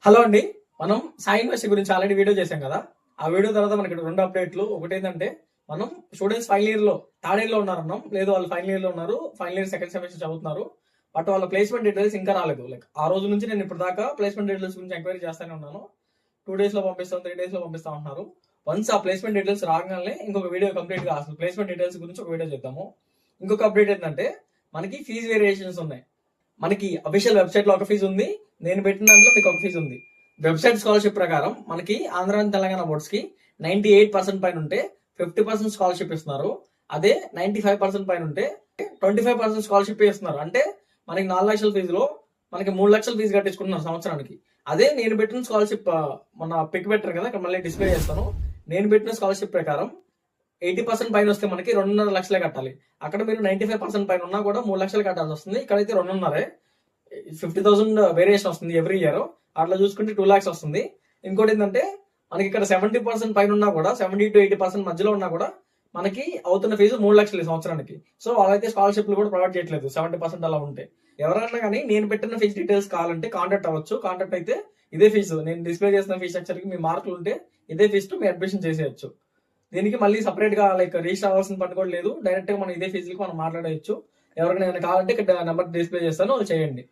Hello అండి. మనం Sai university గురించి ఆల్రెడీ వీడియో చేశాం కదా. ఆ వీడియో తర్వాత మనకి రెండు అప్డేట్లు. ఒకటి ఏంటంటే మనం స్టూడెంట్స్ ఫైనల్ ఇయర్ లో థర్డ్ ఇయర్ లో ఉన్నారన్నాం. లేదు, వాళ్ళు ఫైనల్ ఇయర్ లో ఉన్నారు, ఫైనల్ ఇయర్ సెకండ్ సెమిస్టర్ చదువుతున్నారు. బట్ వాళ్ళ ప్లేస్మెంట్ డీటెయిల్స్ ఇంకా రాలేదు. లైక్ ఆ రోజు నుంచి నేను ఇప్పుడు దాకా ప్లేస్మెంట్ డీటెయిల్స్ గురించి ఎంక్వైరీ చేస్తానే ఉన్నాను. 2 days లో పంపిస్తాం, 3 days లో పంపిస్తాం అంటున్నారు. వన్స్ ఆ ప్లేస్మెంట్ డీటెయిల్స్ రాగానే ఇంకొక వీడియో కంప్లీట్ గా అసలు ప్లేస్మెంట్ డీటెయిల్స్ గురించి ఒక వీడియో చేద్దాము. ఇంకొక అప్డేట్ ఏంటంటే మనకి ఫీజు వేరియేషన్స్ ఉన్నాయి. మనకి అఫీషియల్ వెబ్సైట్ లో ఒక ఫీజు ఉంది, నేను పెట్టిన దాంట్లో మీకు ఒక ఫీజు ఉంది. వెబ్సైట్ స్కాలర్షిప్ ప్రకారం మనకి ఆంధ్ర అండ్ తెలంగాణ బోర్డ్స్ కి 98% పైన ఉంటే 50% స్కాలర్షిప్ ఇస్తున్నారు. అదే 95% పైన ఉంటే 25% స్కాలర్షిప్ ఇస్తున్నారు. అంటే మనకి 4 లక్షల ఫీజులో మనకి 3 లక్షల ఫీజు కట్టించుకుంటున్నారు సంవత్సరానికి. అదే నేను పెట్టిన స్కాలర్షిప్ మన పిక్ పెట్టారు కదా, ఇక్కడ మళ్ళీ డిస్ప్లే చేస్తాను. నేను పెట్టిన స్కాలర్షిప్ ప్రకారం 80% పైన వస్తే మనకి 2.5 లక్షలే కట్టాలి. అక్కడ మీరు 95% పైన ఉన్నా కూడా 3 లక్షలు కట్టాల్సి వస్తుంది. ఇక్కడైతే 2.5, 50,000 వేరియేషన్ వస్తుంది ఎవ్రీ ఇయర్. అట్లా చూసుకుంటే 2 lakhs వస్తుంది. ఇంకోటి ఏంటంటే మనకి ఇక్కడ 70% పైన ఉన్నా కూడా 70 to 80% మధ్యలో ఉన్నా కూడా మనకి అవుతున్న ఫీజు 3 లక్షలు సంవత్సరానికి. సో వాళ్ళైతే స్కాలర్షిప్లు కూడా ప్రొవైడ్ చేయట్లేదు 70% అలా ఉంటే. ఎవరైనా కానీ నేను పెట్టిన ఫీజు డీటెయిల్స్ కావాలంటే కాంటాక్ట్ అవ్వచ్చు. కాంటాక్ట్ అయితే ఇదే ఫీజు, నేను డిస్ప్లే చేసిన ఫీజు స్ట్రక్చర్ కి మీ మార్కులు ఉంటే ఇదే ఫీజు మీ అడ్మిషన్ చేసేయచ్చు. దీనికి మళ్ళీ సపరేట్ గా లైక్ రిజిస్టర్ అవ్వాల్సిన పని కూడా లేదు. డైరెక్ట్ గా మనం ఇదే ఫీజుకి మనం మాట్లాడవచ్చు. ఎవరికైనా కావాలంటే ఇక్కడ నెంబర్ డిస్ప్లే చేస్తాను, చేయండి.